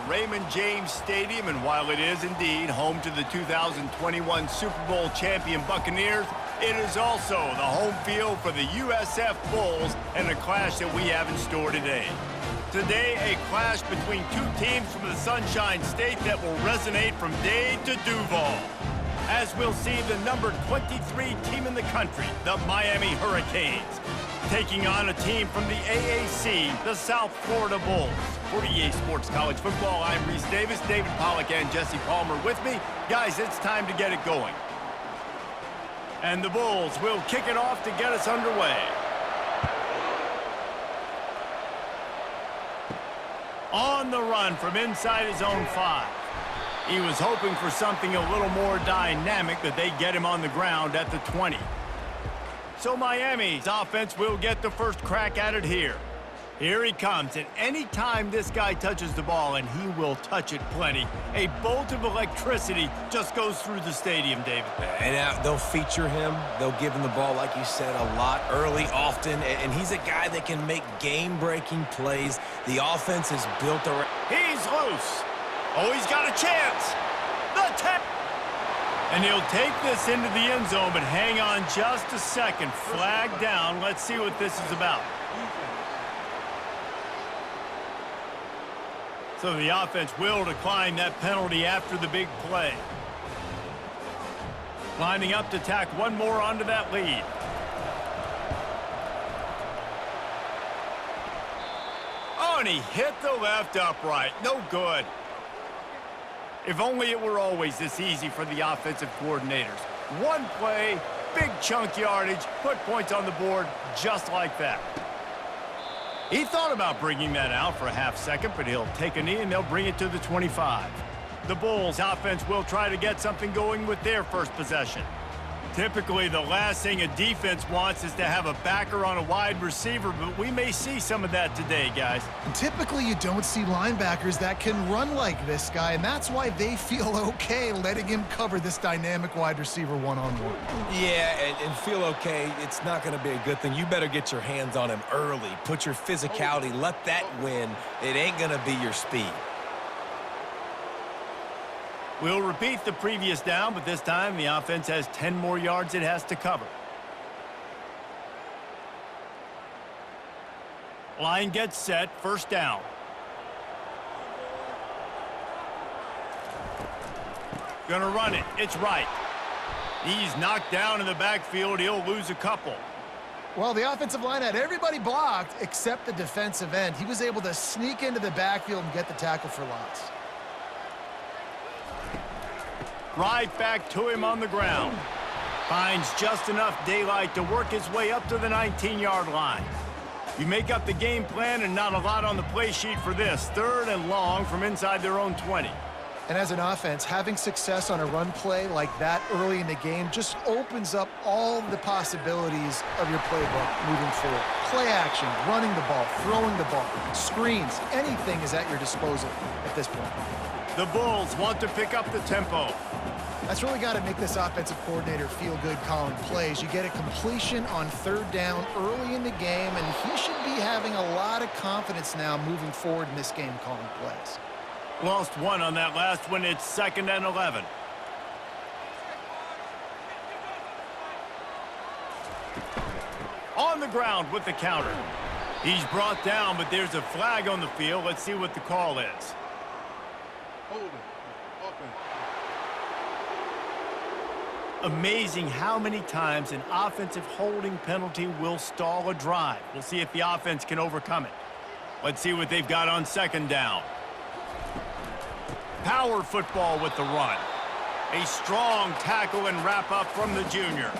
Raymond James Stadium, and while it is indeed home to the 2021 Super Bowl champion Buccaneers, it is also the home field for the USF Bulls and the clash that we have in store today. Today, a clash between two teams from the Sunshine State that will resonate from Dade to Duval. As we'll see the number 23 team in the country, the Miami Hurricanes, taking on a team from the AAC, the South Florida Bulls. For EA Sports College Football, I'm Reese Davis, David Pollack and Jesse Palmer with me. Guys, it's time to get it going. And the Bulls will kick it off to get us underway. On the run from inside his own 5. He was hoping for something a little more dynamic, but they get him on the ground at the 20. So Miami's offense will get the first crack at it here. Here he comes, and any time this guy touches the ball, and he will touch it plenty, a bolt of electricity just goes through the stadium, David. And they'll feature him. They'll give him the ball, like you said, a lot, early, often, and he's a guy that can make game-breaking plays. The offense is built around. He's loose. Oh, he's got a chance. The tap. And he'll take this into the end zone, but hang on just a second. Flag down. Let's see what this is about. So the offense will decline that penalty after the big play. Lining up to tack one more onto that lead. Oh, and he hit the left upright. No good. If only it were always this easy for the offensive coordinators. One play, big chunk yardage, put points on the board just like that. He thought about bringing that out for a half second, but he'll take a knee and they'll bring it to the 25. The Bulls offense will try to get something going with their first possession. Typically, the last thing a defense wants is to have a backer on a wide receiver, but we may see some of that today, guys. And typically, you don't see linebackers that can run like this guy, and that's why they feel okay letting him cover this dynamic wide receiver one-on-one. Yeah, and feel okay, it's not going to be a good thing. You better get your hands on him early. Put your physicality, let that win. It ain't going to be your speed. We'll repeat the previous down, but this time the offense has 10 more yards it has to cover. Line gets set, first down. Gonna run it, it's right. He's knocked down in the backfield, he'll lose a couple. Well, the offensive line had everybody blocked except the defensive end. He was able to sneak into the backfield and get the tackle for loss. Right back to him on the ground. Finds just enough daylight to work his way up to the 19-yard line. You make up the game plan and not a lot on the play sheet for this. 3rd and long from inside their own 20. And as an offense, having success on a run play like that early in the game just opens up all the possibilities of your playbook moving forward. Play action, running the ball, throwing the ball, screens, anything is at your disposal at this point. The Bulls want to pick up the tempo. That's really got to make this offensive coordinator feel good calling plays. You get a completion on 3rd down early in the game, and he should be having a lot of confidence now moving forward in this game calling plays. Lost one on that last one. It's 2nd and 11. On the ground with the counter. He's brought down, but there's a flag on the field. Let's see what the call is. Amazing how many times an offensive holding penalty will stall a drive. We'll see if the offense can overcome it. Let's see what they've got on 2nd down. Power football with the run. A strong tackle and wrap up from the junior.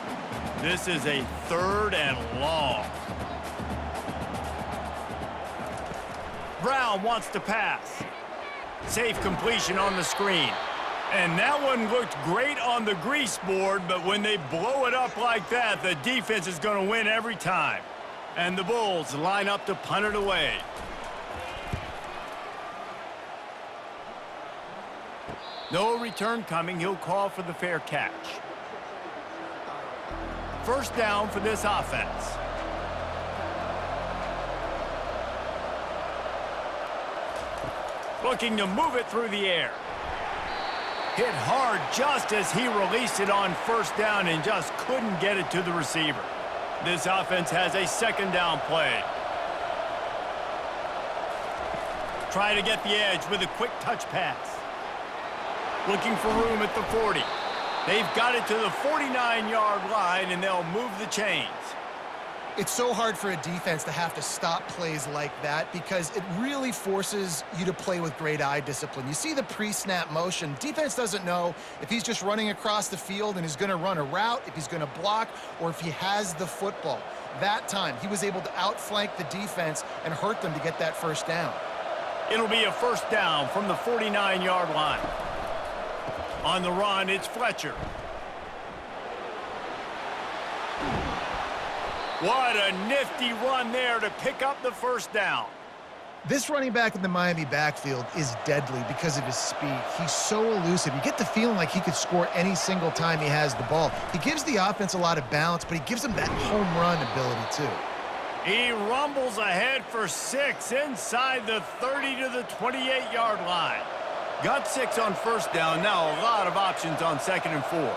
This is a 3rd and long. Brown wants to pass. Safe completion on the screen. And that one looked great on the grease board, but when they blow it up like that, the defense is going to win every time. And the Bulls line up to punt it away. No return coming. He'll call for the fair catch. First down for this offense. Looking to move it through the air. Hit hard just as he released it on first down and just couldn't get it to the receiver. This offense has a second down play. Try to get the edge with a quick touch pass. Looking for room at the 40. They've got it to the 49-yard line, and they'll move the chains. It's so hard for a defense to have to stop plays like that because it really forces you to play with great eye discipline. You see the pre-snap motion. Defense doesn't know if he's just running across the field and he's going to run a route, if he's going to block, or if he has the football. That time, he was able to outflank the defense and hurt them to get that first down. It'll be a first down from the 49-yard line. On the run, it's Fletcher. What a nifty run there to pick up the first down. This running back in the Miami backfield is deadly because of his speed. He's so elusive. You get the feeling like he could score any single time he has the ball. He gives the offense a lot of balance, but he gives them that home run ability too. He rumbles ahead for 6 inside the 30 to the 28-yard line. Got 6 on first down. Now a lot of options on 2nd and 4.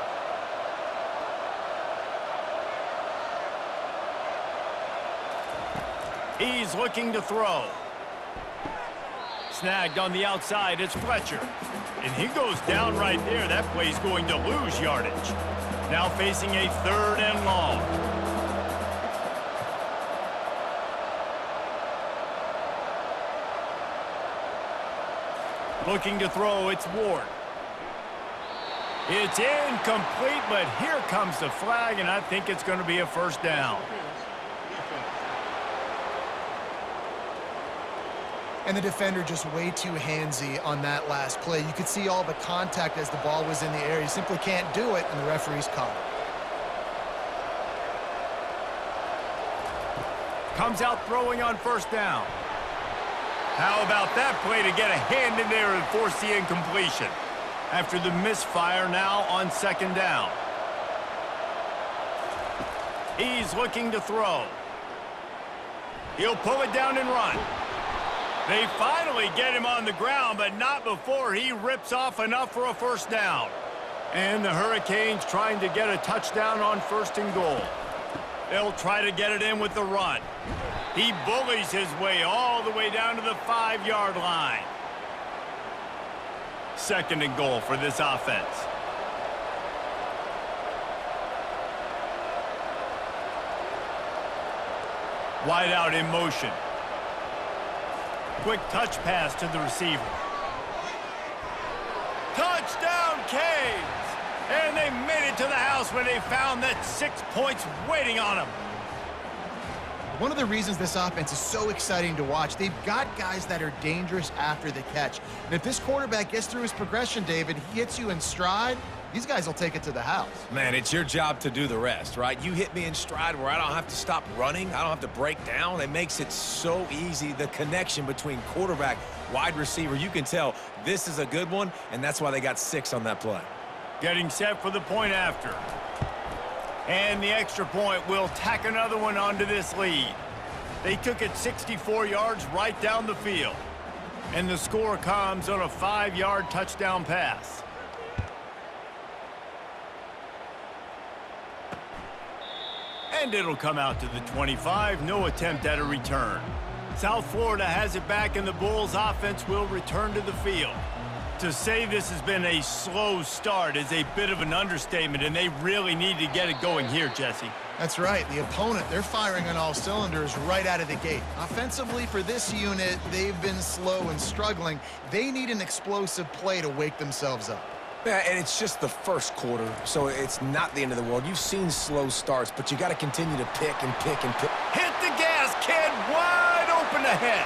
He's looking to throw. Snagged on the outside, it's Fletcher. And he goes down right there. That play's going to lose yardage. Now facing a 3rd and long. Looking to throw, it's Ward. It's incomplete, but here comes the flag, and I think it's going to be a first down. And the defender just way too handsy on that last play. You could see all the contact as the ball was in the air. He simply can't do it, and the referee's caught it. Comes out throwing on first down. How about that play to get a hand in there and force the incompletion? After the misfire, now on 2nd down. He's looking to throw. He'll pull it down and run. They finally get him on the ground, but not before he rips off enough for a first down. And the Hurricanes trying to get a touchdown on 1st and goal. They'll try to get it in with the run. He bullies his way all the way down to the 5-yard line. 2nd and goal for this offense. Wide out in motion. Quick touch pass to the receiver. Touchdown, Canes! And they made it to the house when they found that 6 points waiting on them. One of the reasons this offense is so exciting to watch, they've got guys that are dangerous after the catch. And if this quarterback gets through his progression, David, he hits you in stride, these guys will take it to the house. Man, it's your job to do the rest, right? You hit me in stride where I don't have to stop running. I don't have to break down. It makes it so easy. The connection between quarterback, wide receiver, you can tell this is a good one, and that's why they got 6 on that play. Getting set for the point after. And the extra point will tack another one onto this lead. They took it 64 yards right down the field. And the score comes on a 5-yard touchdown pass. And it'll come out to the 25. No attempt at a return. South Florida has it back, and the Bulls offense will return to the field. To say this has been a slow start is a bit of an understatement, and they really need to get it going here, Jesse. That's right. The opponent, they're firing on all cylinders right out of the gate. Offensively, for this unit, they've been slow and struggling. They need an explosive play to wake themselves up. Yeah, and it's just the first quarter, so it's not the end of the world. You've seen slow starts, but you got to continue to pick and pick and pick. Hit the gas, kid. Wide open ahead.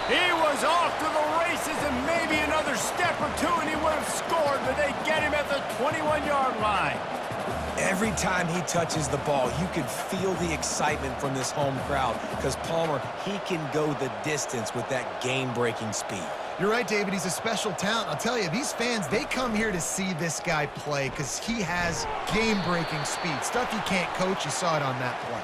He was off to the races, and maybe another step or two, and he would have scored, but they get him at the 21-yard line. Every time he touches the ball, you can feel the excitement from this home crowd because Palmer, he can go the distance with that game-breaking speed. You're right, David. He's a special talent. I'll tell you, these fans, they come here to see this guy play because he has game-breaking speed. Stuff you can't coach. You saw it on that play.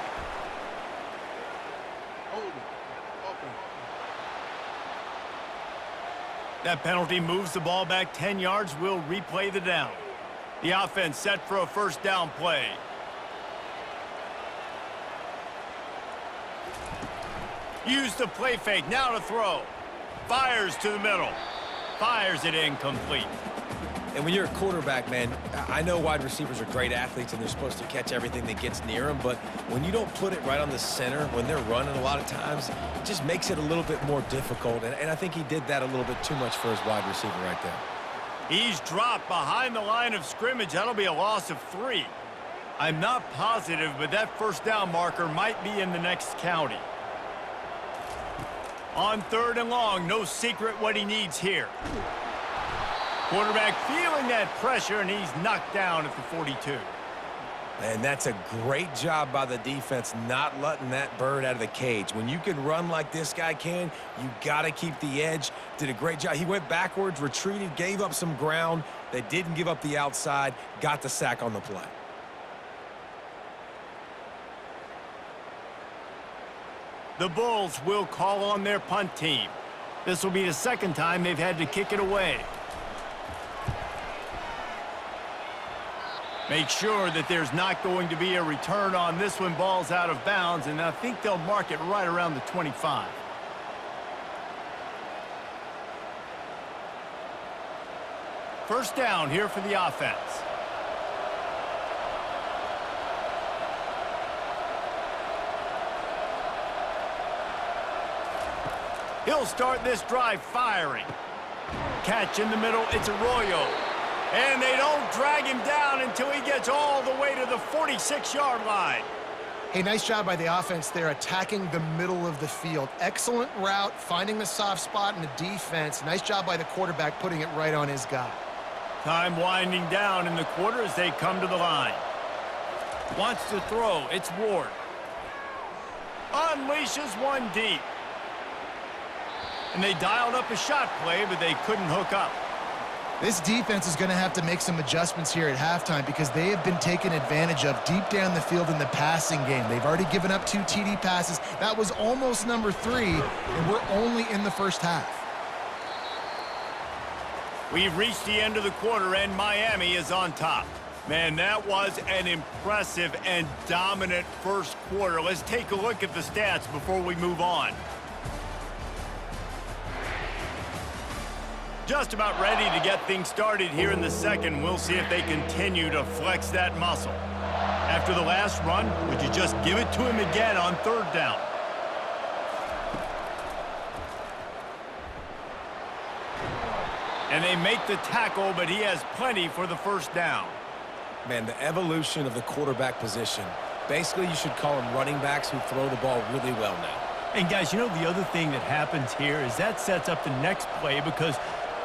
That penalty moves the ball back 10 yards. We'll replay the down. The offense set for a first down play. Use the play fake, now to throw. Fires to the middle. Fires it incomplete. And when you're a quarterback, man, I know wide receivers are great athletes and they're supposed to catch everything that gets near them, but when you don't put it right on the center, when they're running a lot of times, it just makes it a little bit more difficult. And I think he did that a little bit too much for his wide receiver right there. He's dropped behind the line of scrimmage. That'll be a loss of 3. I'm not positive, but that first down marker might be in the next county. On 3rd and long, no secret what he needs here. Quarterback feeling that pressure, and he's knocked down at the 42. And that's a great job by the defense not letting that bird out of the cage. When you can run like this guy can, you got to keep the edge. Did a great job. He went backwards, retreated, gave up some ground. They didn't give up the outside, got the sack on the play. The Bulls will call on their punt team. This will be the second time they've had to kick it away. Make sure that there's not going to be a return on this one. Ball's out of bounds, and I think they'll mark it right around the 25. First down here for the offense. He'll start this drive firing. Catch in the middle, it's Arroyo. And they don't drag him down until he gets all the way to the 46-yard line. Hey, nice job by the offense there, attacking the middle of the field. Excellent route, finding the soft spot in the defense. Nice job by the quarterback putting it right on his guy. Time winding down in the quarter as they come to the line. Wants to throw, it's Ward. Unleashes one deep. And they dialed up a shot play, but they couldn't hook up. This defense is going to have to make some adjustments here at halftime because they have been taken advantage of deep down the field in the passing game. They've already given up 2 TD passes. That was almost number 3, and we're only in the first half. We've reached the end of the quarter, and Miami is on top. Man, that was an impressive and dominant first quarter. Let's take a look at the stats before we move on. Just about ready to get things started here in the second. We'll see if they continue to flex that muscle. After the last run, would you just give it to him again on 3rd down? And they make the tackle, but he has plenty for the first down. Man, the evolution of the quarterback position. Basically, you should call them running backs who throw the ball really well now. And guys, you know the other thing that happens here is that sets up the next play because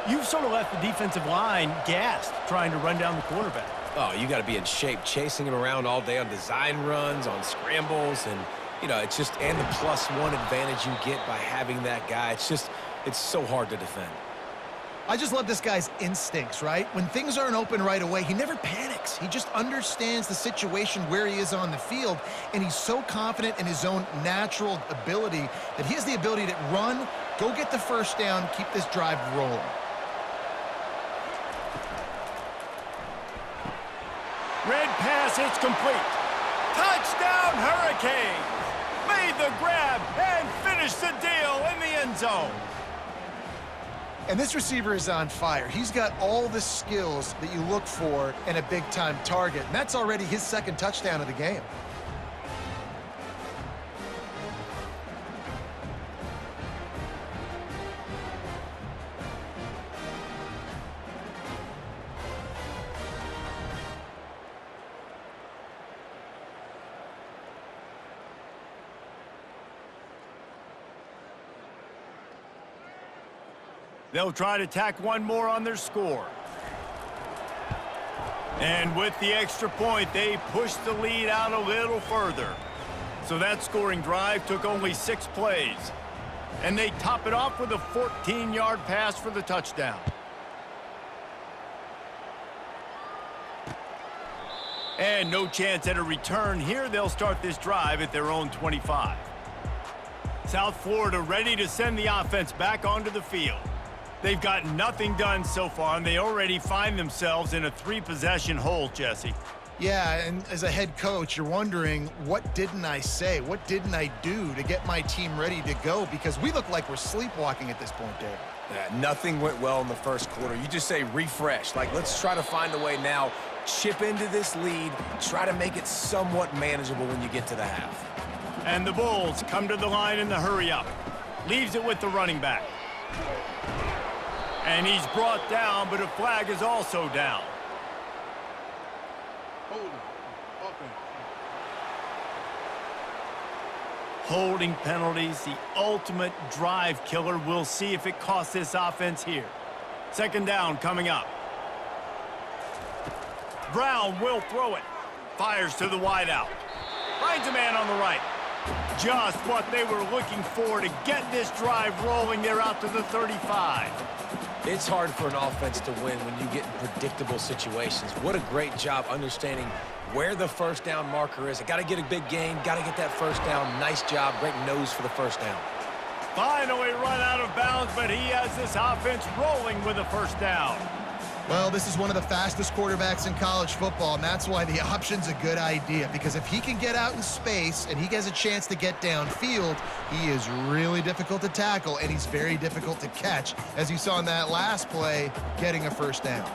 you've sort of left the defensive line gassed trying to run down the quarterback. Oh, you got to be in shape, chasing him around all day on design runs, on scrambles, and, you know, it's just, and the +1 advantage you get by having that guy. It's so hard to defend. I just love this guy's instincts, right? When things aren't open right away, he never panics. He just understands the situation where he is on the field, and he's so confident in his own natural ability that he has the ability to run, go get the first down, keep this drive rolling. Red pass, it's complete. Touchdown, Hurricanes! Made the grab and finished the deal in the end zone. And this receiver is on fire. He's got all the skills that you look for in a big-time target. And that's already his 2nd touchdown of the game. They'll try to tack one more on their score. And with the extra point, they pushed the lead out a little further. So that scoring drive took only 6 plays. And they top it off with a 14-yard pass for the touchdown. And no chance at a return here. They'll start this drive at their own 25. South Florida ready to send the offense back onto the field. They've got nothing done so far, and they already find themselves in a 3-possession hole, Jesse. Yeah, and as a head coach, you're wondering, what didn't I say? What didn't I do to get my team ready to go? Because we look like we're sleepwalking at this point, Dave. Yeah, nothing went well in the first quarter. You just say refresh. Like, let's try to find a way now, chip into this lead, try to make it somewhat manageable when you get to the half. And the Bulls come to the line in the hurry-up. Leaves it with the running back. And he's brought down, but a flag is also down. Holding penalties, the ultimate drive killer. We'll see if it costs this offense here. Second down coming up. Brown will throw it. Fires to the wideout. Finds a man on the right. Just what they were looking for to get this drive rolling. They're out to the 35. It's hard for an offense to win when you get in predictable situations. What a great job understanding where the first down marker is. I got to get a big gain, got to get that first down. Nice job, great nose for the first down. Finally run out of bounds, but he has this offense rolling with a first down. Well, this is one of the fastest quarterbacks in college football, and that's why the option's a good idea, because if he can get out in space and he has a chance to get downfield, he is really difficult to tackle, and he's very difficult to catch, as you saw in that last play, getting a first down.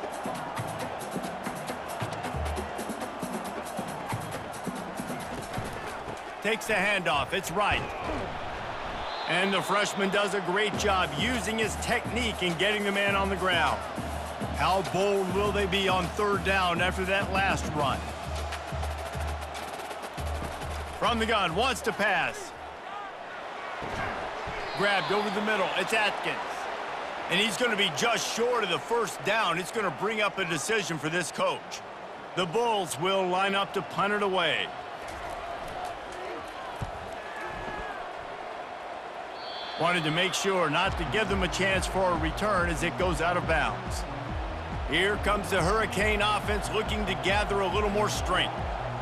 Takes the handoff. It's right. And the freshman does a great job using his technique and getting the man on the ground. How bold will they be on third down after that last run? From the gun, wants to pass. Grabbed over the middle. It's Atkins. And he's going to be just short of the first down. It's going to bring up a decision for this coach. The Bulls will line up to punt it away. Wanted to make sure not to give them a chance for a return as it goes out of bounds. Here comes the Hurricane offense looking to gather a little more strength.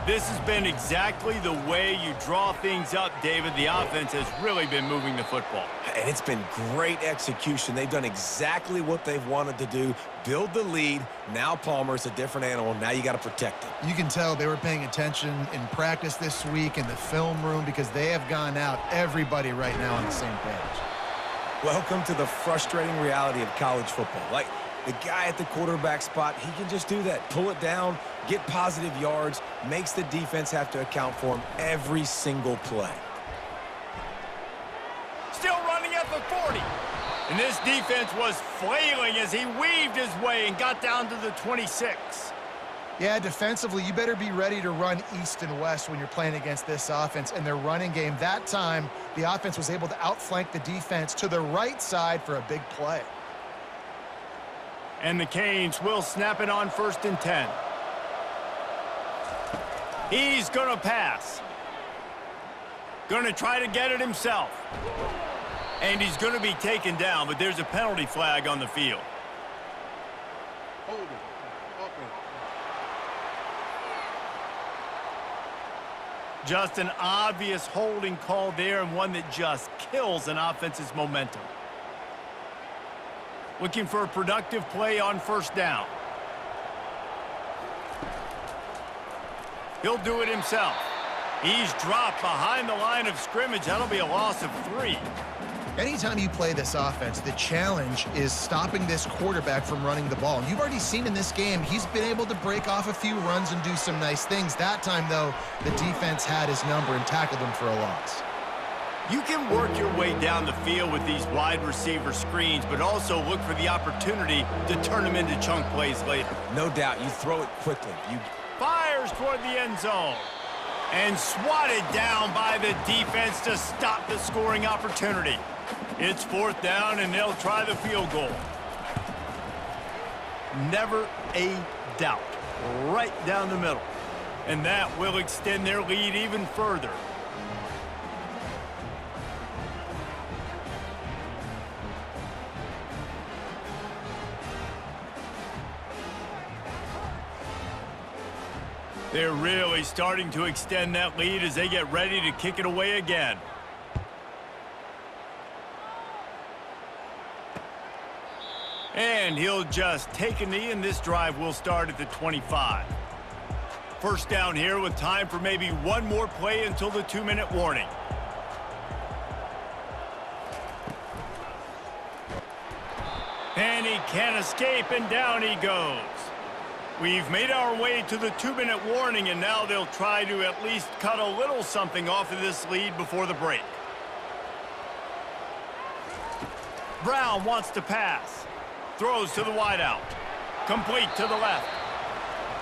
This has been exactly the way you draw things up, David. The offense has really been moving the football. And it's been great execution. They've done exactly what they've wanted to do. Build the lead. Now Palmer's a different animal. Now you got to protect him. You can tell they were paying attention in practice this week in the film room because they have gone out, everybody right now on the same page. Welcome to the frustrating reality of college football. Like, the guy at the quarterback spot, he can just do that. Pull it down, get positive yards, makes the defense have to account for him every single play. Still running at the 40. And this defense was flailing as he weaved his way and got down to the 26. Yeah, defensively, you better be ready to run east and west when you're playing against this offense. And their running game, that time, the offense was able to outflank the defense to the right side for a big play. And the Canes will snap it on 1st and 10. He's going to pass. Going to try to get it himself. And he's going to be taken down, but there's a penalty flag on the field. Just an obvious holding call there, and one that just kills an offense's momentum. Looking for a productive play on 1st down. He'll do it himself. He's dropped behind the line of scrimmage. That'll be a loss of 3. Anytime you play this offense, the challenge is stopping this quarterback from running the ball. And you've already seen in this game, he's been able to break off a few runs and do some nice things. That time, though, the defense had his number and tackled him for a loss. You can work your way down the field with these wide receiver screens, but also look for the opportunity to turn them into chunk plays later. No doubt, you throw it quickly. Fires toward the end zone. And swatted down by the defense to stop the scoring opportunity. It's 4th down, and they'll try the field goal. Never a doubt. Right down the middle. And that will extend their lead even further. They're really starting to extend that lead as they get ready to kick it away again. And he'll just take a knee, and this drive will start at the 25. First down here with time for maybe one more play until the 2-minute warning. And he can't escape, and down he goes. We've made our way to the 2-minute warning, and now they'll try to at least cut a little something off of this lead before the break. Brown wants to pass. Throws to the wideout. Complete to the left.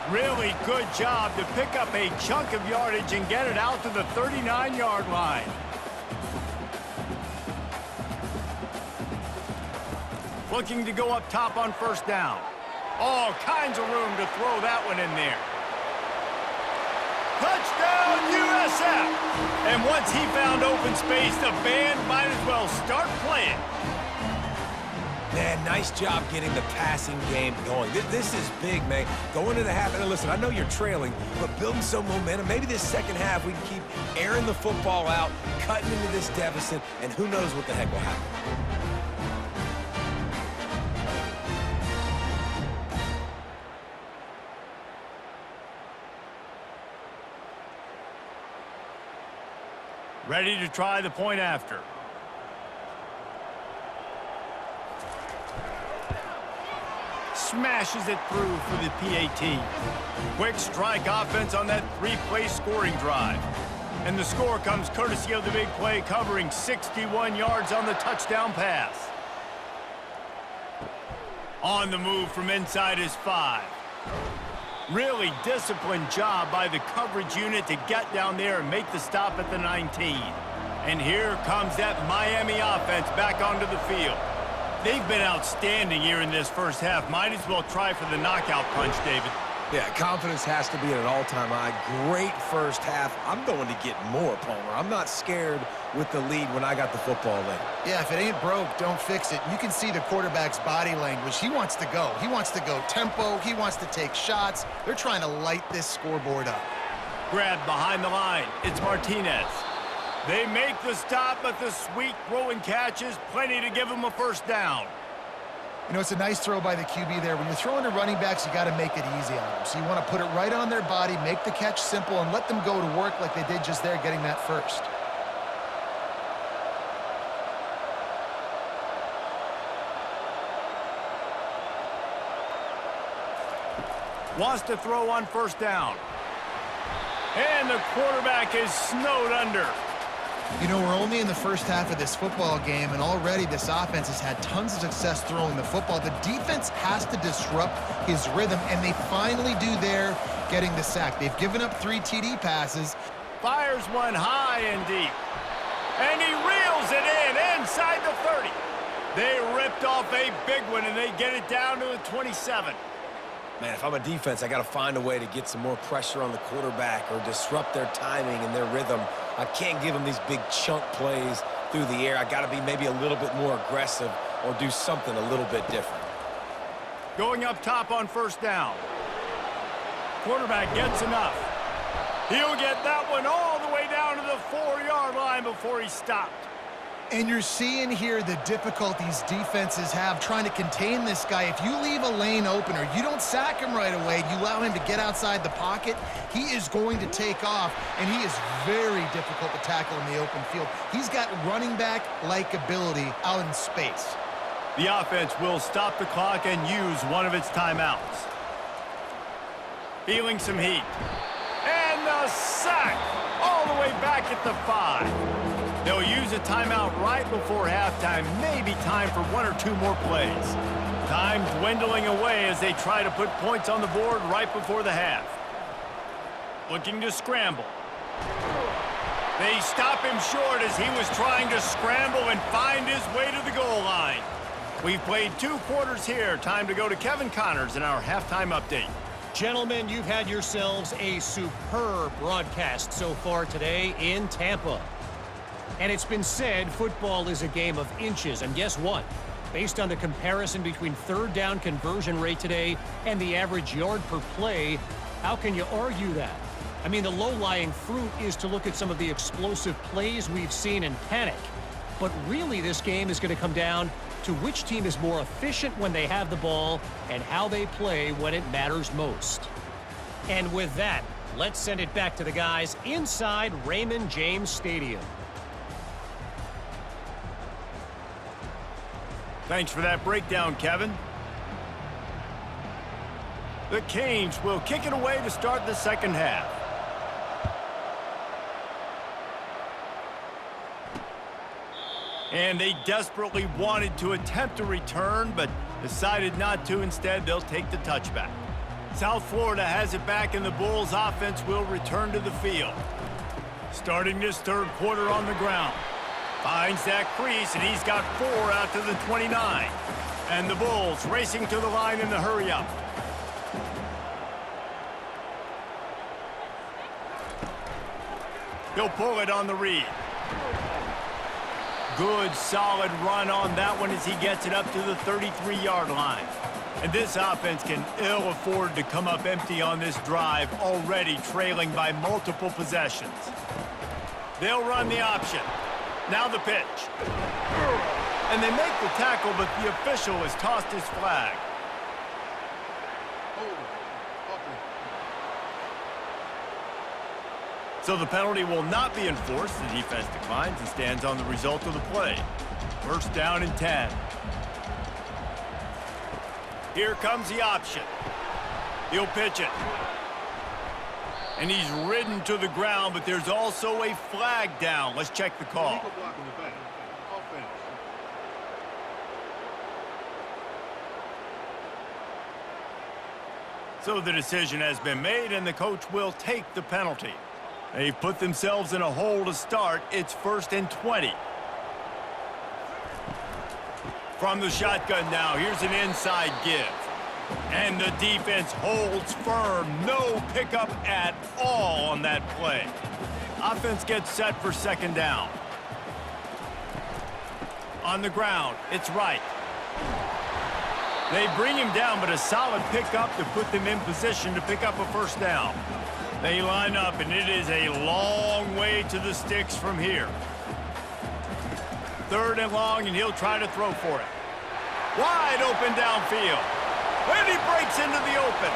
Really good job to pick up a chunk of yardage and get it out to the 39-yard line. Looking to go up top on first down. All kinds of room to throw that one in there. Touchdown, USF! And once he found open space, the band might as well start playing. Man, nice job getting the passing game going. This is big, man. Going into the half, and listen, I know you're trailing, but building some momentum. Maybe this second half we can keep airing the football out, cutting into this deficit, and who knows what the heck will happen. Ready to try the point after. Smashes it through for the PAT. Quick strike offense on that 3-play scoring drive. And the score comes courtesy of the big play, covering 61 yards on the touchdown pass. On the move from inside his 5. Really disciplined job by the coverage unit to get down there and make the stop at the 19. And here comes that Miami offense back onto the field. They've been outstanding here in this first half. Might as well try for the knockout punch, David. Yeah, confidence has to be at an all-time high. Great first half. I'm going to get more, Palmer. I'm not scared with the lead when I got the football in. Yeah, if it ain't broke, don't fix it. You can see the quarterback's body language. He wants to go. He wants to go tempo. He wants to take shots. They're trying to light this scoreboard up. Grabbed behind the line. It's Martinez. They make the stop, but the sweet throw and catch is plenty to give them a first down. You know, it's a nice throw by the QB there. When you're throwing to running backs, you got to make it easy on them. So you want to put it right on their body, make the catch simple, and let them go to work like they did just there, getting that first. Wants to throw on first down. And the quarterback is snowed under. You know, we're only in the first half of this football game, and already this offense has had tons of success throwing the football. The defense has to disrupt his rhythm, and they finally do there, getting the sack. They've given up 3 TD passes. Fires one high and deep. And he reels it in inside the 30. They ripped off a big one, and they get it down to the 27. Man, if I'm a defense, I got to find a way to get some more pressure on the quarterback or disrupt their timing and their rhythm. I can't give them these big chunk plays through the air. I got to be maybe a little bit more aggressive or do something a little bit different. Going up top on first down. Quarterback gets enough. He'll get that one all the way down to the 4-yard line before he stopped. And you're seeing here the difficulties defenses have trying to contain this guy. If you leave a lane open or you don't sack him right away, you allow him to get outside the pocket, he is going to take off, and he is very difficult to tackle in the open field. He's got running back-like ability out in space. The offense will stop the clock and use one of its timeouts. Feeling some heat. And the sack all the way back at the 5. They'll use a timeout right before halftime, maybe time for 1 or 2 more plays. Time dwindling away as they try to put points on the board right before the half. Looking to scramble. They stop him short as he was trying to scramble and find his way to the goal line. We've played 2 quarters here. Time to go to Kevin Connors in our halftime update. Gentlemen, you've had yourselves a superb broadcast so far today in Tampa. And it's been said football is a game of inches. And guess what? Based on the comparison between third down conversion rate today and the average yard per play, how can you argue that? I mean, the low-lying fruit is to look at some of the explosive plays we've seen and panic. But really, this game is going to come down to which team is more efficient when they have the ball and how they play when it matters most. And with that, let's send it back to the guys inside Raymond James Stadium. Thanks for that breakdown, Kevin. The Canes will kick it away to start the second half. And they desperately wanted to attempt a return, but decided not to. Instead, they'll take the touchback. South Florida has it back, and the Bulls offense will return to the field. Starting this third quarter on the ground. Finds that crease, and he's got 4 out to the 29. And the Bulls racing to the line in the hurry-up. He'll pull it on the read. Good, solid run on that one as he gets it up to the 33-yard line. And this offense can ill afford to come up empty on this drive, already trailing by multiple possessions. They'll run the option. Now the pitch. And they make the tackle, but the official has tossed his flag. So the penalty will not be enforced. The defense declines and stands on the result of the play. First down and 10. Here comes the option. He'll pitch it. And he's ridden to the ground, but there's also a flag down. Let's check the call. So the decision has been made, and the coach will take the penalty. They've put themselves in a hole to start. It's 1st and 20. From the shotgun now, here's an inside give. And the defense holds firm. No pickup at all on that play. Offense gets set for second down. On the ground, it's right. They bring him down, but a solid pickup to put them in position to pick up a first down. They line up, and it is a long way to the sticks from here. 3rd and long, and he'll try to throw for it. Wide open downfield. And he breaks into the open.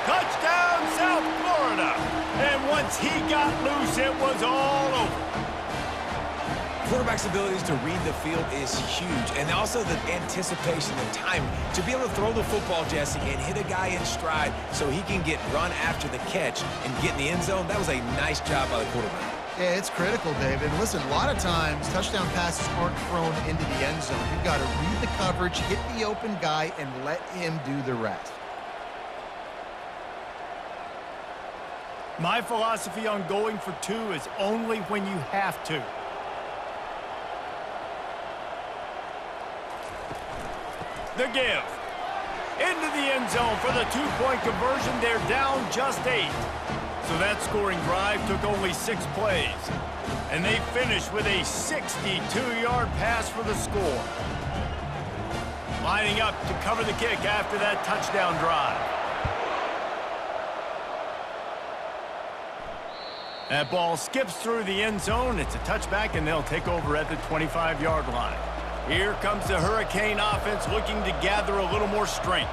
Touchdown, South Florida. And once he got loose, it was all over. Quarterback's abilities to read the field is huge, and also the anticipation and timing. To be able to throw the football, Jesse, and hit a guy in stride so he can get run after the catch and get in the end zone, that was a nice job by the quarterback. Yeah, it's critical, David. Listen, a lot of times, touchdown passes aren't thrown into the end zone. You've got to read the coverage, hit the open guy, and let him do the rest. My philosophy on going for 2 is only when you have to. The give. Into the end zone for the 2-point conversion. They're down just 8. So that scoring drive took only 6 plays. And they finished with a 62-yard pass for the score. Lining up to cover the kick after that touchdown drive. That ball skips through the end zone. It's a touchback, and they'll take over at the 25-yard line. Here comes the Hurricane offense looking to gather a little more strength.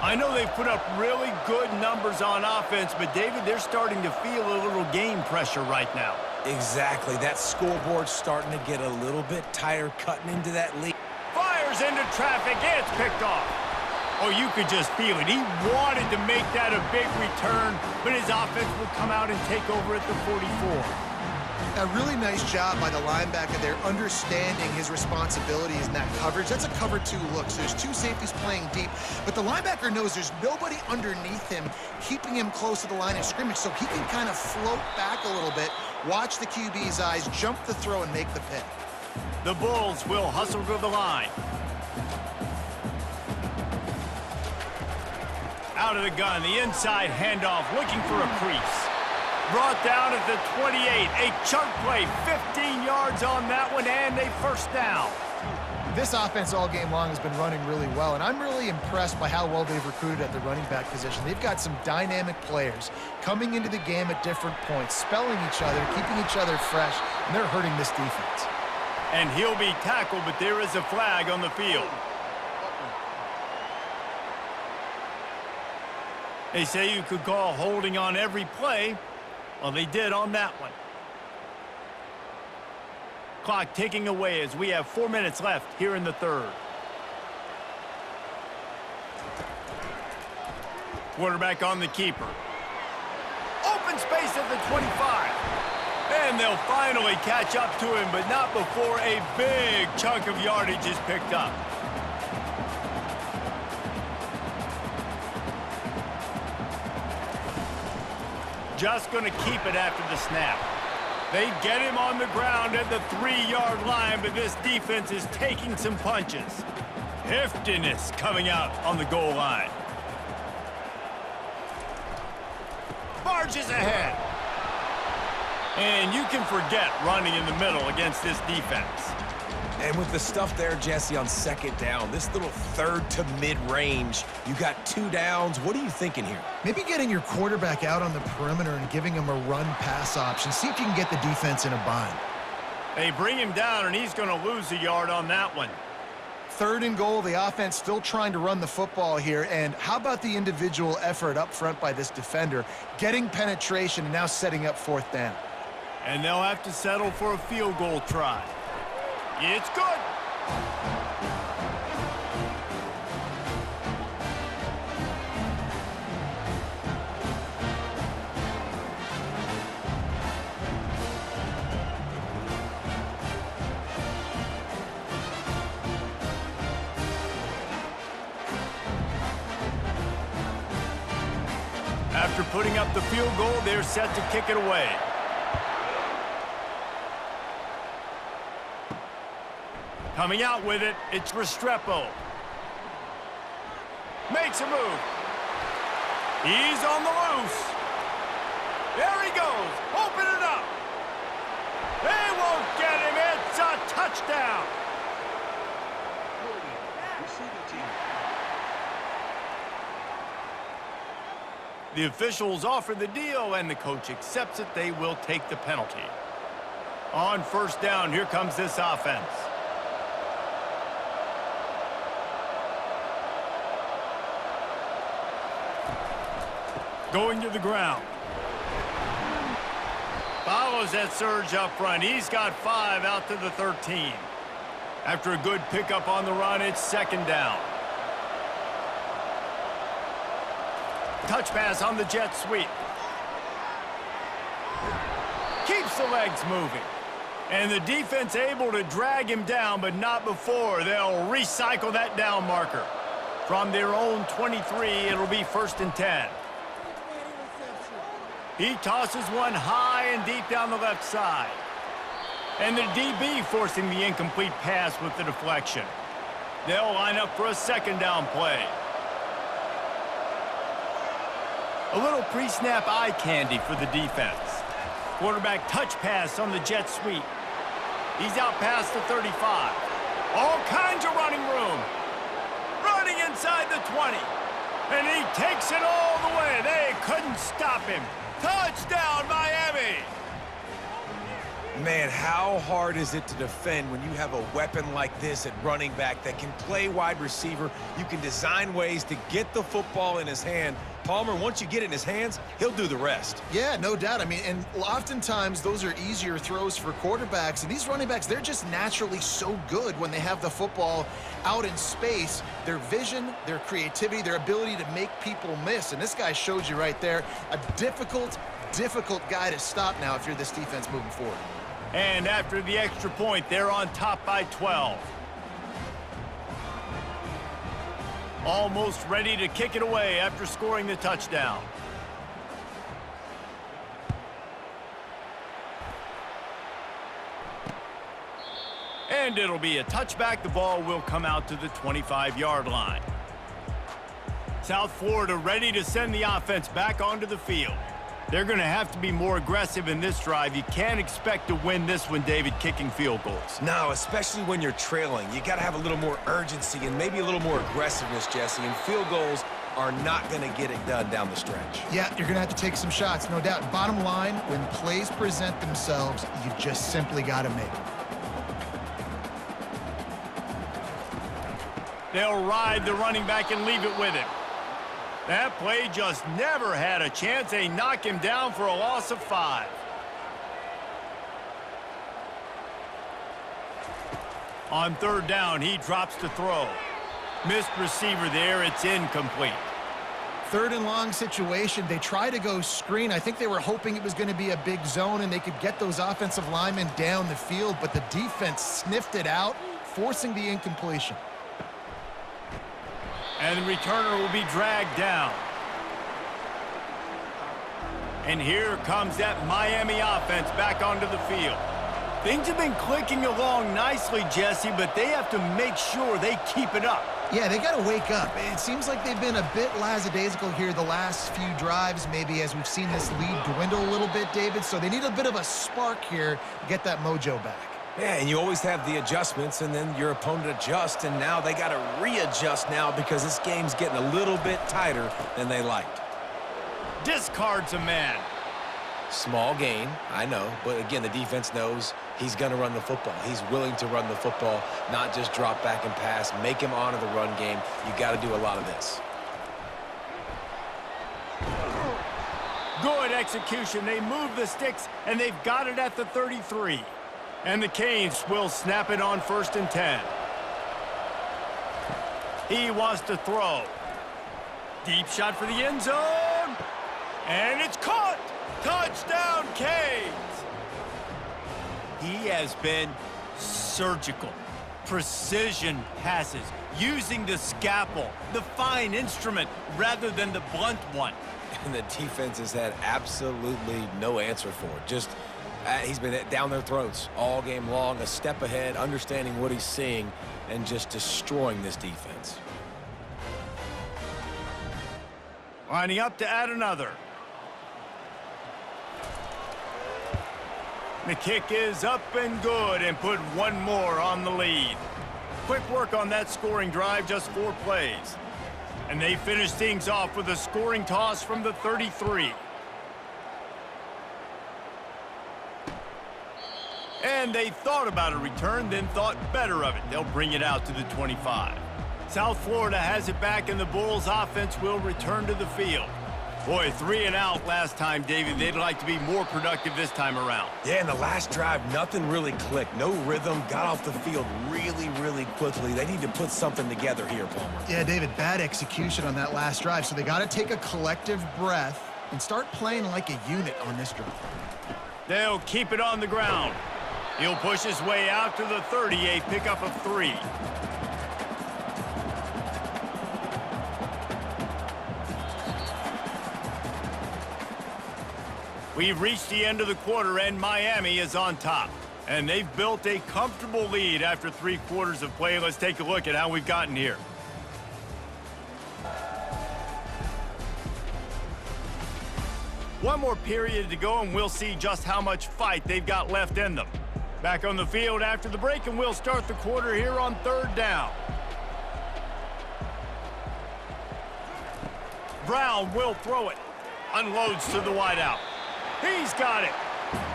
I know they've put up really good numbers on offense, but, David, they're starting to feel a little game pressure right now. Exactly. That scoreboard's starting to get a little bit tighter cutting into that lead. Fires into traffic. It's picked off. Oh, you could just feel it. He wanted to make that a big return, but his offense will come out and take over at the 44. A really nice job by the linebacker there, understanding his responsibilities in that coverage. That's a cover 2 look, so there's 2 safeties playing deep, but the linebacker knows there's nobody underneath him keeping him close to the line of scrimmage, so he can kind of float back a little bit, watch the QB's eyes, jump the throw, and make the pick. The Bulls will hustle to the line. Out of the gun, the inside handoff, looking for a crease. Brought down at the 28. A chunk play, 15 yards on that one, and a first down. This offense all game long has been running really well, and I'm really impressed by how well they've recruited at the running back position. They've got some dynamic players coming into the game at different points, spelling each other, keeping each other fresh, and they're hurting this defense. And he'll be tackled, but there is a flag on the field. They say you could call holding on every play. Well, they did on that one. Clock ticking away as we have 4 minutes left here in the third. Quarterback on the keeper. Open space at the 25. And they'll finally catch up to him, but not before a big chunk of yardage is picked up. Just going to keep it after the snap. They get him on the ground at the 3-yard line, but this defense is taking some punches. Heftiness coming out on the goal line. Barges ahead. And you can forget running in the middle against this defense. And with the stuff there, Jesse, on second down, this little third to mid-range, you got 2 downs. What are you thinking here? Maybe getting your quarterback out on the perimeter and giving him a run-pass option. See if you can get the defense in a bind. They bring him down, and he's going to lose a yard on that one. 3rd and goal, the offense still trying to run the football here. And how about the individual effort up front by this defender, getting penetration and now setting up 4th down? And they'll have to settle for a field goal try. It's good. After putting up the field goal, they're set to kick it away. Coming out with it, it's Restrepo. Makes a move. He's on the loose. There he goes. Open it up. They won't get him. It's a touchdown. The officials offer the deal, and the coach accepts it. They will take the penalty. On 1st down, here comes this offense. Going to the ground. Follows that surge up front. He's got 5 out to the 13. After a good pickup on the run, it's 2nd down. Touch pass on the jet sweep. Keeps the legs moving. And the defense able to drag him down, but not before. They'll recycle that down marker. From their own 23, it'll be 1st and 10. He tosses one high and deep down the left side. And the DB forcing the incomplete pass with the deflection. They'll line up for a 2nd down play. A little pre-snap eye candy for the defense. Quarterback touch pass on the jet sweep. He's out past the 35. All kinds of running room. Running inside the 20. And he takes it all the way. They couldn't stop him. Touchdown, Miami! Man, how hard is it to defend when you have a weapon like this at running back that can play wide receiver? You can design ways to get the football in his hand. Palmer, once you get it in his hands, he'll do the rest. Yeah, no doubt. I mean, and oftentimes those are easier throws for quarterbacks. And these running backs, they're just naturally so good when they have the football out in space. Their vision, their creativity, their ability to make people miss. And this guy showed you right there, a difficult guy to stop now if you're this defense moving forward. And after the extra point, they're on top by 12. Almost ready to kick it away after scoring the touchdown. And it'll be a touchback. The ball will come out to the 25-yard line. South Florida ready to send the offense back onto the field. They're going to have to be more aggressive in this drive. You can't expect to win this one, David, kicking field goals. No, especially when you're trailing. You got to have a little more urgency and maybe a little more aggressiveness, Jesse. And field goals are not going to get it done down the stretch. Yeah, you're going to have to take some shots, no doubt. Bottom line, when plays present themselves, you just simply got to make them. They'll ride the running back and leave it with him. That play just never had a chance. They knock him down for a loss of 5. On 3rd down, he drops to throw. Missed receiver there. It's incomplete. 3rd and long situation. They try to go screen. I think they were hoping it was going to be a big zone and they could get those offensive linemen down the field, but the defense sniffed it out, forcing the incompletion. And the returner will be dragged down. And here comes that Miami offense back onto the field. Things have been clicking along nicely, Jesse, but they have to make sure they keep it up. Yeah, they got to wake up. It seems like they've been a bit lackadaisical here the last few drives, maybe as we've seen this lead dwindle a little bit, David. So they need a bit of a spark here to get that mojo back. Yeah, and you always have the adjustments, and then your opponent adjusts, and now they got to readjust now because this game's getting a little bit tighter than they liked. Discards a man. Small gain, I know, but again, the defense knows he's going to run the football. He's willing to run the football, not just drop back and pass, make him honor the run game. You got to do a lot of this. Good execution. They move the sticks, and they've got it at the 33. And the Canes will snap it on 1st and 10. He wants to throw. Deep shot for the end zone. And it's caught. Touchdown, Canes. He has been surgical. Precision passes. Using the scalpel, the fine instrument, rather than the blunt one. And the defense has had absolutely no answer for it. Just he's been down their throats all game long, a step ahead, understanding what he's seeing, and just destroying this defense. Lining up to add another. The kick is up and good and put one more on the lead. Quick work on that scoring drive, just 4 plays. And they finish things off with a scoring toss from the 33. And they thought about a return, then thought better of it. They'll bring it out to the 25. South Florida has it back, and the Bulls offense will return to the field. Boy, 3 and out last time, David. They'd like to be more productive this time around. Yeah, in the last drive, nothing really clicked. No rhythm, got off the field really, really quickly. They need to put something together here, Palmer. Yeah, David, bad execution on that last drive, so they got to take a collective breath and start playing like a unit on this drive. They'll keep it on the ground. He'll push his way out to the 30, a pickup of 3. We've reached the end of the quarter, and Miami is on top. And they've built a comfortable lead after 3 quarters of play. Let's take a look at how we've gotten here. One more period to go, and we'll see just how much fight they've got left in them. Back on the field after the break, and we'll start the quarter here on 3rd down. Brown will throw it. Unloads to the wideout. He's got it.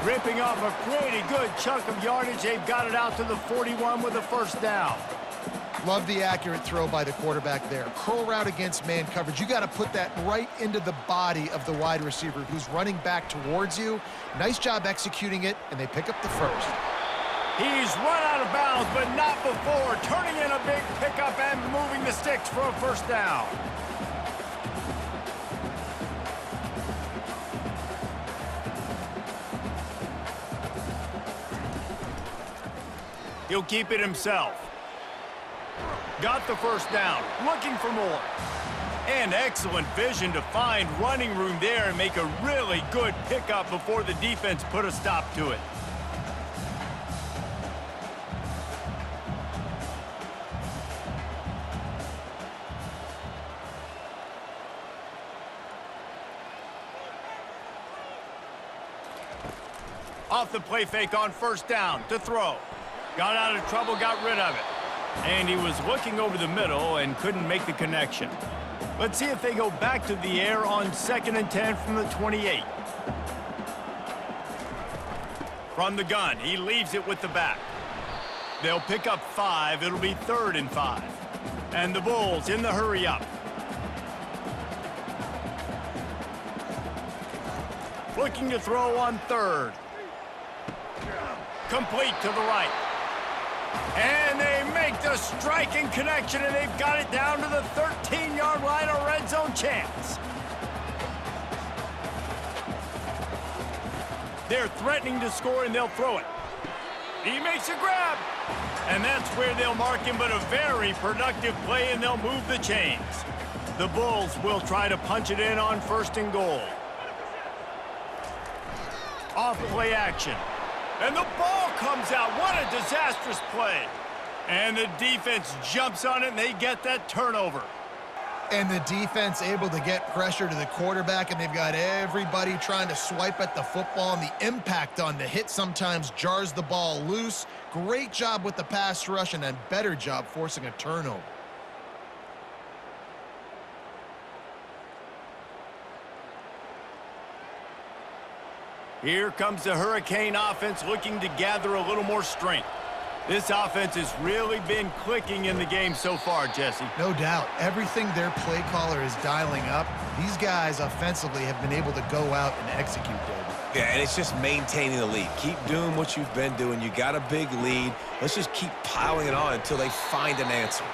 Ripping off a pretty good chunk of yardage. They've got it out to the 41 with a 1st down. Love the accurate throw by the quarterback there. Curl route against man coverage. You got to put that right into the body of the wide receiver who's running back towards you. Nice job executing it, and they pick up the 1st. He's run out of bounds, but not before. Turning in a big pickup and moving the sticks for a 1st down. He'll keep it himself. Got the 1st down. Looking for more. And excellent vision to find running room there and make a really good pickup before the defense put a stop to it. Off the play fake on 1st down to throw. Got out of trouble, got rid of it. And he was looking over the middle and couldn't make the connection. Let's see if they go back to the air on 2nd and 10 from the 28. From the gun, he leaves it with the back. They'll pick up 5. It'll be 3rd and 5. And the Bulls in the hurry-up. Looking to throw on third. Complete to the right. And they make the striking connection, and they've got it down to the 13-yard line, a red zone chance. They're threatening to score, and they'll throw it. He makes a grab. And that's where they'll mark him, but a very productive play, and they'll move the chains. The Bulls will try to punch it in on 1st and goal. Off play action. And the ball comes out. What a disastrous play. And the defense jumps on it, and they get that turnover. And the defense able to get pressure to the quarterback, and they've got everybody trying to swipe at the football, and the impact on the hit sometimes jars the ball loose. Great job with the pass rush, and a better job forcing a turnover. Here comes the Hurricane offense looking to gather a little more strength. This offense has really been clicking in the game so far, Jesse. No doubt. Everything their play caller is dialing up, these guys offensively have been able to go out and execute, David. Yeah, and it's just maintaining the lead. Keep doing what you've been doing. You got a big lead. Let's just keep piling it on until they find an answer.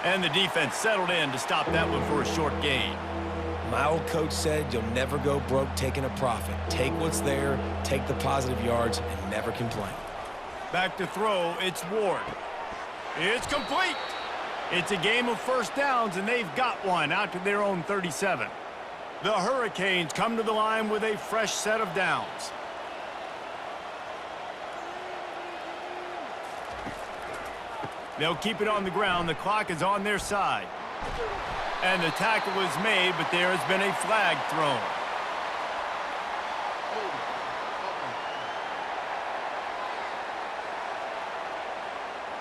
And the defense settled in to stop that one for a short gain. My old coach said you'll never go broke taking a profit. Take what's there, take the positive yards, and never complain. Back to throw, it's Ward. It's complete. It's a game of first downs, and they've got one out to their own 37. The Hurricanes come to the line with a fresh set of downs. They'll keep it on the ground. The clock is on their side. And the tackle is made, but there has been a flag thrown.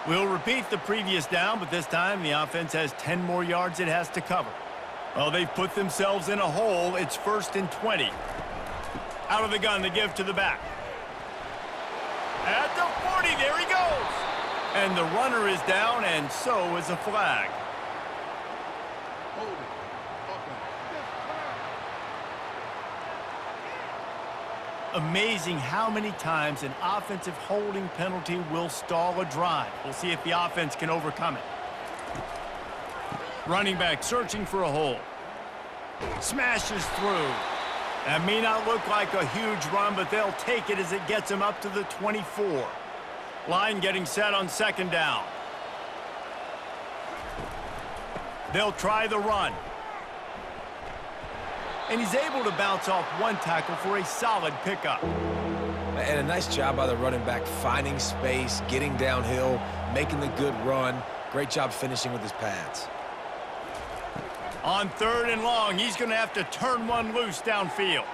We'll repeat the previous down, but this time the offense has 10 more yards it has to cover. Well, they've put themselves in a hole. It's 1st and 20. Out of the gun, they give to the back. At the 40, there he goes. And the runner is down, and so is a flag. Amazing how many times an offensive holding penalty will stall a drive. We'll see if the offense can overcome it. Running back searching for a hole. Smashes through. That may not look like a huge run, but they'll take it as it gets them up to the 24. Line getting set on 2nd down. They'll try the run. And he's able to bounce off one tackle for a solid pickup. And a nice job by the running back, finding space, getting downhill, making the good run. Great job finishing with his pads. On 3rd and long, he's going to have to turn one loose downfield.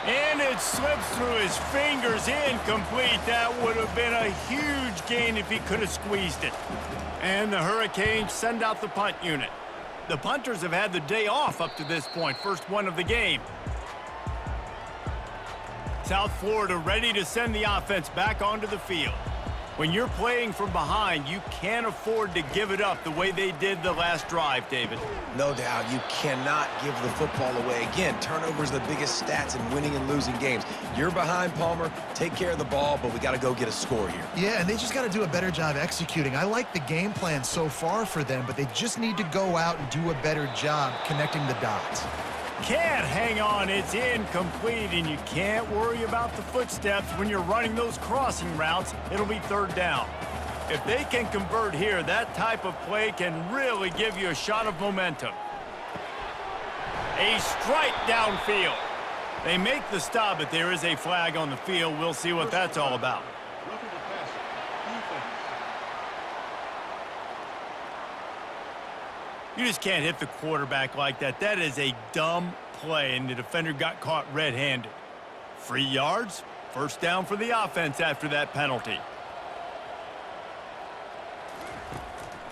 And it slips through his fingers, incomplete. That would have been a huge gain if he could have squeezed it. And the Hurricanes send out the punt unit. The punters have had the day off up to this point, first one of the game. South Florida ready to send the offense back onto the field. When you're playing from behind, you can't afford to give it up the way they did the last drive, David. No doubt, you cannot give the football away. Again, turnovers are the biggest stats in winning and losing games. You're behind, Palmer. Take care of the ball, but we got to go get a score here. Yeah, and they just got to do a better job executing. I like the game plan so far for them, but they just need to go out and do a better job connecting the dots. Can't hang on, it's incomplete, and you can't worry about the footsteps when you're running those crossing routes. It'll be 3rd down. If they can convert here, that type of play can really give you a shot of momentum. A strike downfield. They make the stop, but there is a flag on the field. We'll see what that's all about. You just can't hit the quarterback like that. That is a dumb play, and the defender got caught red-handed. 3 yards, 1st down for the offense after that penalty.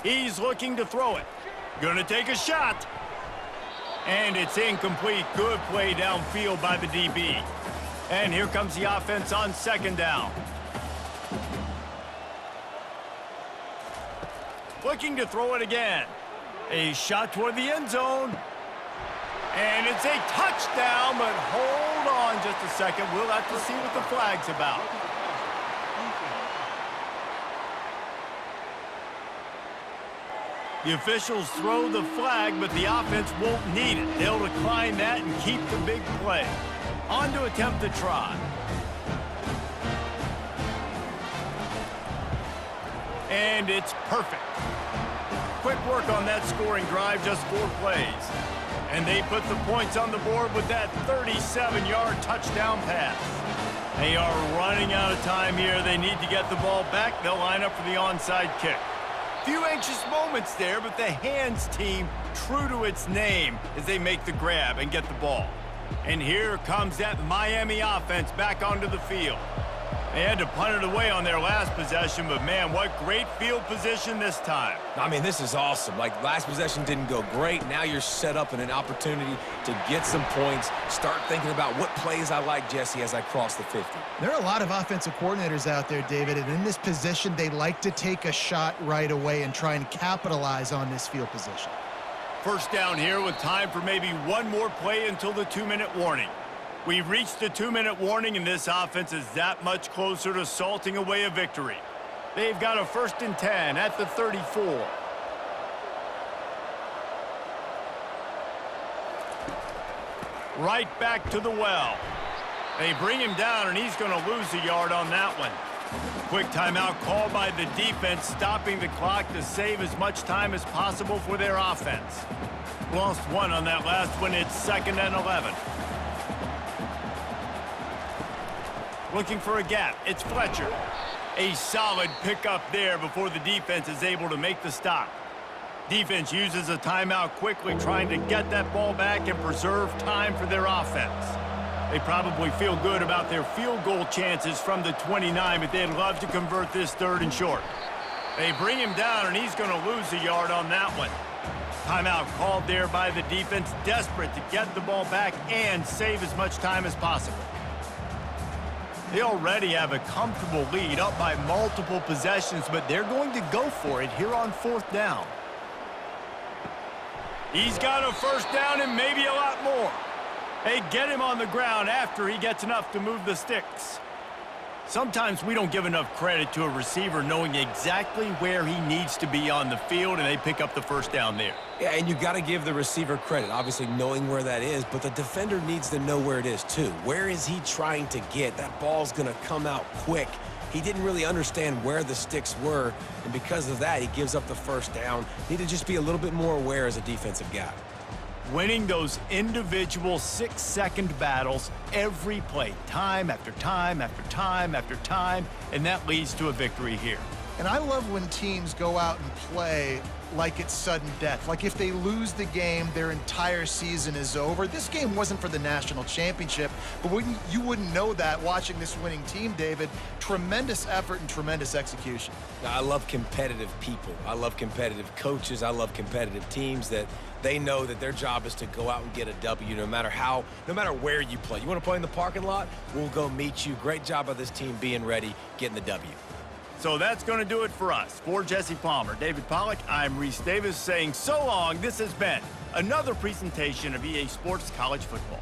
He's looking to throw it. Gonna take a shot. And it's incomplete. Good play downfield by the DB. And here comes the offense on 2nd down. Looking to throw it again. A shot toward the end zone. And it's a touchdown, but hold on just a second. We'll have to see what the flag's about. The officials throw the flag, but the offense won't need it. They'll decline that and keep the big play. On to attempt the try. And it's perfect. Quick work on that scoring drive, just 4 plays. And they put the points on the board with that 37-yard touchdown pass. They are running out of time here. They need to get the ball back. They'll line up for the onside kick. Few anxious moments there, but the hands team, true to its name, as they make the grab and get the ball. And here comes that Miami offense back onto the field. They had to punt it away on their last possession, but man, what great field position this time. I mean, this is awesome. Like, last possession didn't go great. Now you're set up in an opportunity to get some points. Start thinking about what plays I like, Jesse, as I cross the 50. There are a lot of offensive coordinators out there, David, and in this position, they like to take a shot right away and try and capitalize on this field position. First down here with time for maybe one more play until the 2-minute warning. We've reached the 2-minute warning, and this offense is that much closer to salting away a victory. They've got a 1st and 10 at the 34. Right back to the well. They bring him down, and he's going to lose a yard on that one. Quick timeout called by the defense, stopping the clock to save as much time as possible for their offense. Lost 1 on that last one. It's 2nd and 11. Looking for a gap. It's Fletcher. A solid pickup there before the defense is able to make the stop. Defense uses a timeout quickly, trying to get that ball back and preserve time for their offense. They probably feel good about their field goal chances from the 29, but they'd love to convert this 3rd and short. They bring him down, and he's going to lose a yard on that one. Timeout called there by the defense, desperate to get the ball back and save as much time as possible. They already have a comfortable lead, up by multiple possessions, but they're going to go for it here on 4th down. He's got a 1st down and maybe a lot more. They get him on the ground after he gets enough to move the sticks. Sometimes we don't give enough credit to a receiver knowing exactly where he needs to be on the field, and they pick up the 1st down there. Yeah, and you got to give the receiver credit, obviously knowing where that is, but the defender needs to know where it is too. Where is he trying to get? That ball's going to come out quick. He didn't really understand where the sticks were, and because of that, he gives up the 1st down. Need to just be a little bit more aware as a defensive guy. Winning those individual 6-second battles every play, time after time after time after time, and that leads to a victory here. And I love when teams go out and play like it's sudden death. Like if they lose the game, their entire season is over. This game wasn't for the national championship, but you wouldn't know that watching this winning team, David. Tremendous effort and tremendous execution. I love competitive people. I love competitive coaches. I love competitive teams that they know that their job is to go out and get a W no matter where you play. You want to play in the parking lot? We'll go meet you. Great job by this team being ready, getting the W. So that's going to do it for us. For Jesse Palmer, David Pollack, I'm Reese Davis saying so long. This has been another presentation of EA Sports College Football.